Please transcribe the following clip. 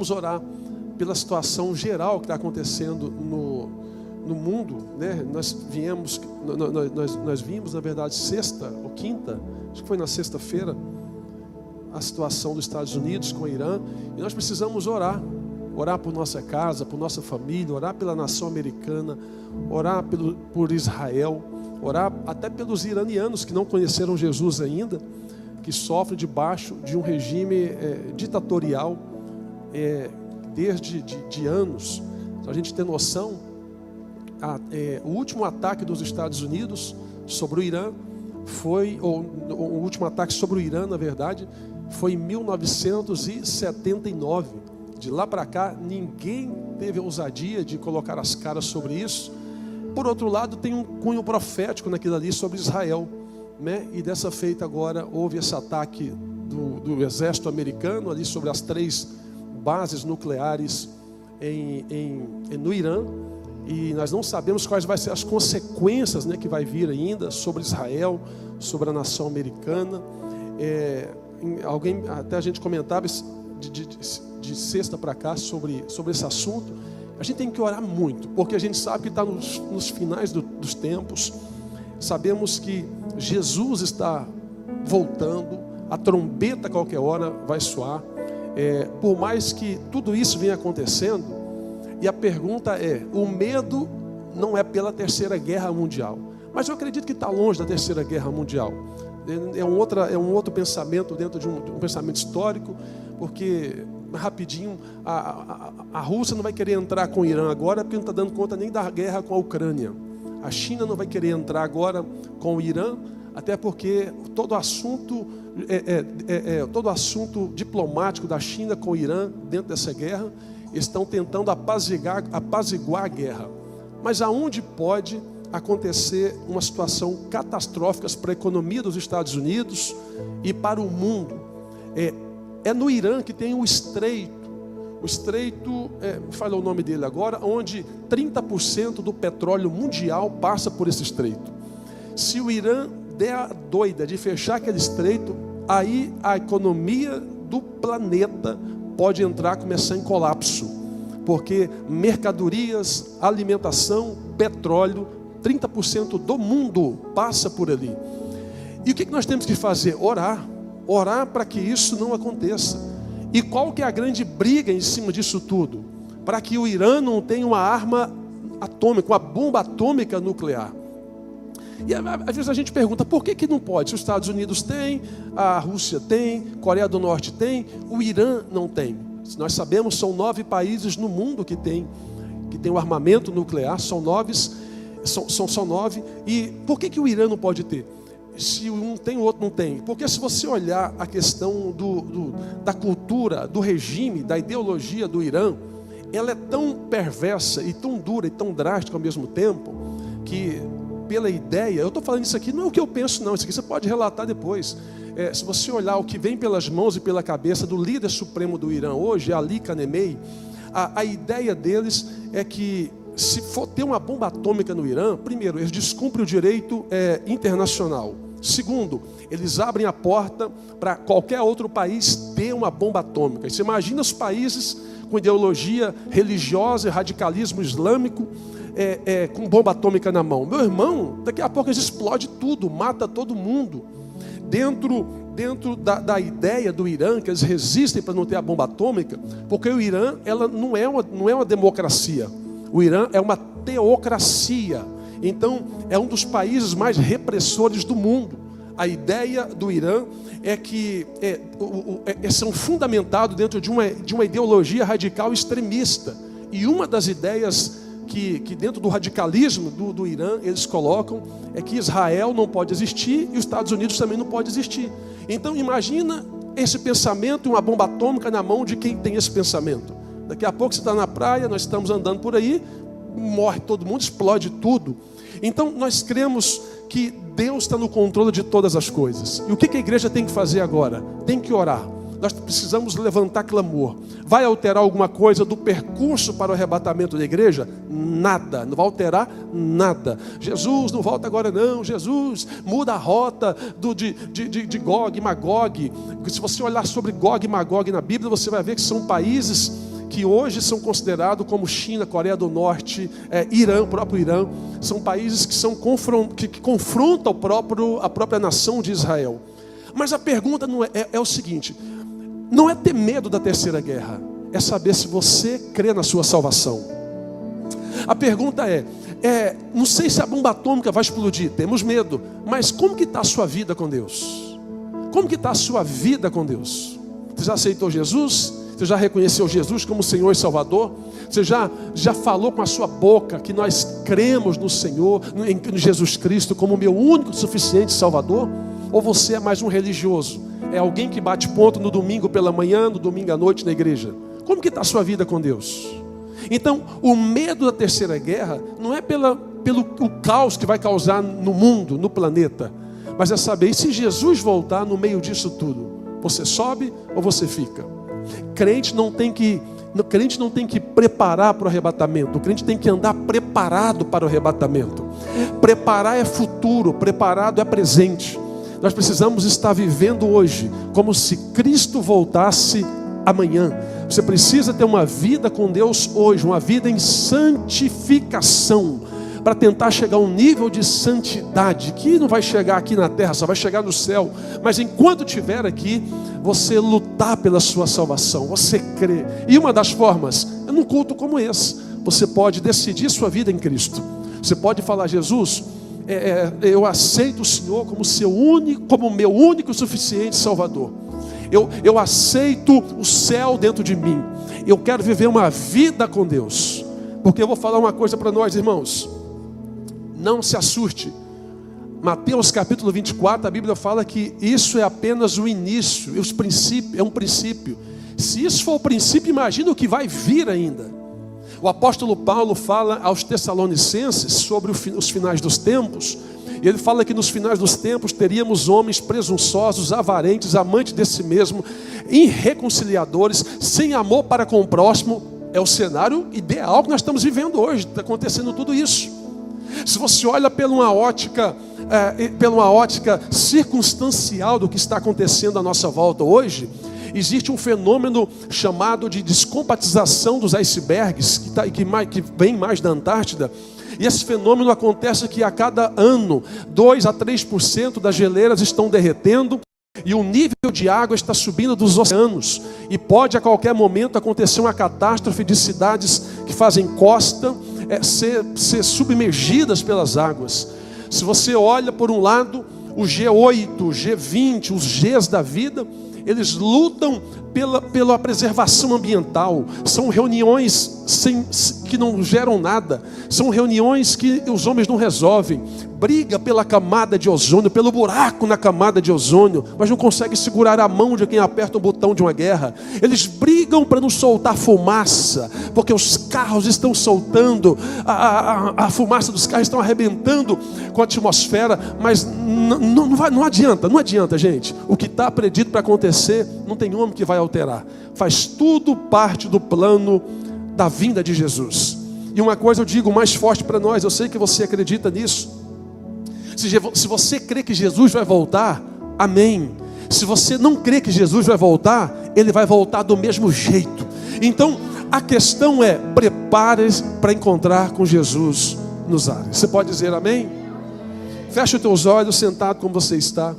Vamos orar pela situação geral que está acontecendo no mundo, né? Nós vimos, na verdade, sexta ou quinta, acho que foi na sexta-feira, a situação dos Estados Unidos com o Irã, e nós precisamos orar por nossa casa, por nossa família, orar pela nação americana, orar por Israel, orar até pelos iranianos que não conheceram Jesus ainda, que sofrem debaixo de um regime ditatorial desde anos. Então, a gente tem noção, o último ataque dos Estados Unidos sobre o Irã o último ataque sobre o Irã, na verdade, foi em 1979. De lá para cá, ninguém teve a ousadia de colocar as caras sobre isso. Por outro lado, tem um cunho profético naquilo ali sobre Israel, né? E dessa feita agora houve esse ataque do exército americano ali sobre as 3 bases nucleares no Irã, e nós não sabemos quais vão ser as consequências, né, que vai vir ainda sobre Israel, sobre a nação americana. Até a gente comentava de sexta para cá sobre esse assunto. A gente tem que orar muito, porque a gente sabe que está nos finais dos tempos. Sabemos que Jesus está voltando, a trombeta a qualquer hora vai soar. Por mais que tudo isso venha acontecendo, e a pergunta o medo não é pela Terceira Guerra Mundial, mas eu acredito que está longe da Terceira Guerra Mundial. É um outro pensamento dentro de um pensamento histórico, porque rapidinho a Rússia não vai querer entrar com o Irã agora, porque não está dando conta nem da guerra com a Ucrânia. A China não vai querer entrar agora com o Irã, até porque todo assunto diplomático da China com o Irã dentro dessa guerra, estão tentando apaziguar a guerra. Mas aonde pode acontecer uma situação catastrófica para a economia dos Estados Unidos e para o mundo? É no Irã que tem o estreito, me falou o nome dele agora, onde 30% do petróleo mundial passa por esse estreito. Se o Irã der a doida de fechar aquele estreito, aí a economia do planeta pode começar em colapso, porque mercadorias, alimentação, petróleo, 30% do mundo passa por ali. E o que nós temos que fazer? Orar para que isso não aconteça. E qual que é a grande briga em cima disso tudo? Para que o Irã não tenha uma arma atômica, uma bomba atômica nuclear. E às vezes a gente pergunta, por que não pode? Se os Estados Unidos têm, a Rússia tem, Coreia do Norte tem, o Irã não tem. Nós sabemos, são 9 países no mundo que tem o armamento nuclear, são 9. E por que o Irã não pode ter? Se um tem, o outro não tem. Porque se você olhar a questão da cultura, do regime, da ideologia do Irã, ela é tão perversa e tão dura e tão drástica ao mesmo tempo, que pela ideia, eu estou falando isso aqui, não é o que eu penso não, isso aqui você pode relatar depois. Se você olhar o que vem pelas mãos e pela cabeça do líder supremo do Irã hoje, Ali Khamenei, a ideia deles é que se for ter uma bomba atômica no Irã, primeiro, eles descumprem o direito internacional. Segundo, eles abrem a porta para qualquer outro país ter uma bomba atômica. E você imagina os países com ideologia religiosa e radicalismo islâmico, com bomba atômica na mão. Meu irmão, daqui a pouco eles explodem tudo, mata todo mundo. Dentro da ideia do Irã, que eles resistem para não ter a bomba atômica, porque o Irã ela não é uma democracia. O Irã é uma teocracia. Então, é um dos países mais repressores do mundo. A ideia do Irã é que são fundamentados dentro de uma ideologia radical extremista. E uma das ideias que dentro do radicalismo do Irã eles colocam é que Israel não pode existir e os Estados Unidos também não pode existir. Então imagina esse pensamento e uma bomba atômica na mão de quem tem esse pensamento. Daqui a pouco você está na praia, nós estamos andando por aí, morre todo mundo, explode tudo. Então nós cremos que Deus está no controle de todas as coisas. E o que a igreja tem que fazer agora? Tem que orar. Nós precisamos levantar clamor. Vai alterar alguma coisa do percurso para o arrebatamento da igreja? Nada, não vai alterar nada. Jesus não volta agora não, Jesus muda a rota de Gog e Magog. Se você olhar sobre Gog e Magog na Bíblia, você vai ver que são países que hoje são considerados como China, Coreia do Norte, Irã, o próprio Irã, são países que confrontam a própria nação de Israel. Mas a pergunta não é o seguinte: não é ter medo da terceira guerra, é saber se você crê na sua salvação. A pergunta não sei se a bomba atômica vai explodir, temos medo, mas como que está a sua vida com Deus? Como que está a sua vida com Deus? Você já aceitou Jesus? Você já reconheceu Jesus como Senhor e Salvador? Você já falou com a sua boca que nós cremos no Senhor, em Jesus Cristo como o meu único, suficiente Salvador? Ou você é mais um religioso? É alguém que bate ponto no domingo pela manhã, no domingo à noite na igreja? Como que está a sua vida com Deus? Então, o medo da terceira guerra não é pelo caos que vai causar no mundo, no planeta, mas é saber, e se Jesus voltar no meio disso tudo, você sobe ou você fica? Crente não tem que preparar para o arrebatamento. O crente tem que andar preparado para o arrebatamento. Preparar é futuro, preparado é presente. Nós precisamos estar vivendo hoje como se Cristo voltasse amanhã. Você precisa ter uma vida com Deus hoje, uma vida em santificação, para tentar chegar a um nível de santidade que não vai chegar aqui na terra, só vai chegar no céu. Mas enquanto estiver aqui, você lutar pela sua salvação, você crer. E uma das formas é num culto como esse. Você pode decidir sua vida em Cristo. Você pode falar: Jesus, eu aceito o Senhor como meu único e suficiente Salvador. Eu aceito o céu dentro de mim. Eu quero viver uma vida com Deus. Porque eu vou falar uma coisa para nós, irmãos. Não se assuste. Mateus capítulo 24, a Bíblia fala que isso é apenas o início, é um princípio. Se isso for o princípio, imagina o que vai vir ainda. O apóstolo Paulo fala aos Tessalonicenses sobre os finais dos tempos. E ele fala que nos finais dos tempos teríamos homens presunçosos, avarentes, amantes de si mesmo, irreconciliadores, sem amor para com o próximo. É o cenário ideal que nós estamos vivendo hoje. Está acontecendo tudo isso. Se você olha pela uma ótica circunstancial do que está acontecendo à nossa volta hoje, existe um fenômeno chamado de descompatização dos icebergs, que vem mais da Antártida. E esse fenômeno acontece que a cada ano 2 a 3% das geleiras estão derretendo e o nível de água está subindo dos oceanos. E pode a qualquer momento acontecer uma catástrofe de cidades que fazem costa ser submergidas pelas águas. Se você olha por um lado, o G8, o G20, os Gs da vida, eles lutam pela preservação ambiental. São reuniões que não geram nada. São reuniões que os homens não resolvem. Briga pela camada de ozônio, pelo buraco na camada de ozônio, mas não consegue segurar a mão de quem aperta o botão de uma guerra. Eles brigam para não soltar fumaça, porque os carros estão soltando, a fumaça dos carros estão arrebentando com a atmosfera, mas não adianta, gente. O que está predito para acontecer, não tem homem que vai alterar. Faz tudo parte do plano da vinda de Jesus. E uma coisa eu digo mais forte para nós, eu sei que você acredita nisso. Se você crê que Jesus vai voltar, amém. Se você não crê que Jesus vai voltar, Ele vai voltar do mesmo jeito. Então, a questão é: prepare-se para encontrar com Jesus nos ares. Você pode dizer amém? Feche os teus olhos, sentado como você está.